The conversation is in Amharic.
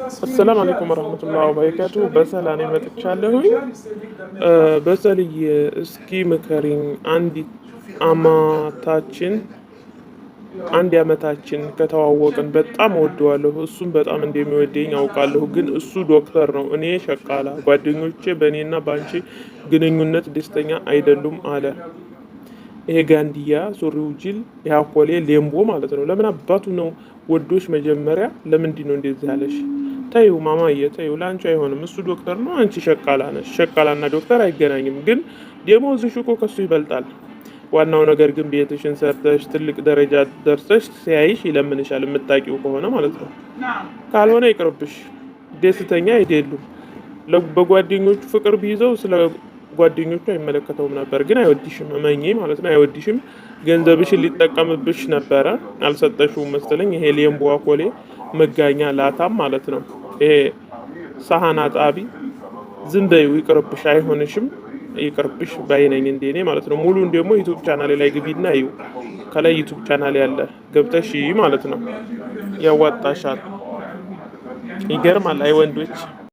السلام عليكم ورحمة الله وبركاته በሰላም መጥቻለሁኝ በሰልይ እስኪ ምከሪኝ አንድ አመታችን ከተዋወቅን በጣም እወደዋለሁ እሱም በጣም እንደሚወደኝ አውቃለሁ ግን እሱ ዶክተር ነው እኔ ሸቃላ ጓደኞቼ በእኔና ባንቺ ግንኙነት ደስተኛ አይደሉም አለ ይሄ ጋንዲያ ሱሪው ጅል ያኮሌ ሌምቦ ማለት ነው ለምን አባቱ ነው ወዶሽ መጀመሪያ ለምንድነው እንደዚህ ያለሽ ታዩ ማማዬ ታዩ ላንቺ አይሆንም እሱ ዶክተር ነው አንቺ ሸቃላ ነሽ ሸቃላና ዶክተር አይገናኝም ግን ደሞዝሽ እኮ ከሱ ይበልጣል ዋናው ነገር ግን ቤትሽን ሰርተሽ ትልቅ ደረጃ ደርሰሽ ሲያይሽ ይለምንሻል የምታውቂው ከሆነ ማለት ነው ካልሆነ ይቅርብሽ ደስተኛ አይደሉም በጓደኞቹ ፍቅር ቢይዘው ስለ ጓደኞቹ አይመለከተውም ነበር ግን አይወድሽም እመኚ ማለት ነው አይወድሽም ገንዘብሽን ሊጠቀምብሽ ነበር አልሰጠሽውም መሰለኝ ይሄ ሌምቦ አኮሌ መጋኛ ላታም ማለት ነው ይሄ ሳህና ጣቢ ዝም በይው ይቅርብሽ አይሆንሽም ይቅርብሽ ባይነኝ እንደኔ ማለት ነው ሙሉን ደግሞ ዩቲዩብ ቻናሌ ላይ ግቢና እዩ ከላይ ዩቲዩብ ቻናሌ ያለ ገብተሽ ማለት ነው ያዋጣሻል ይገርማል አይ ወንዶች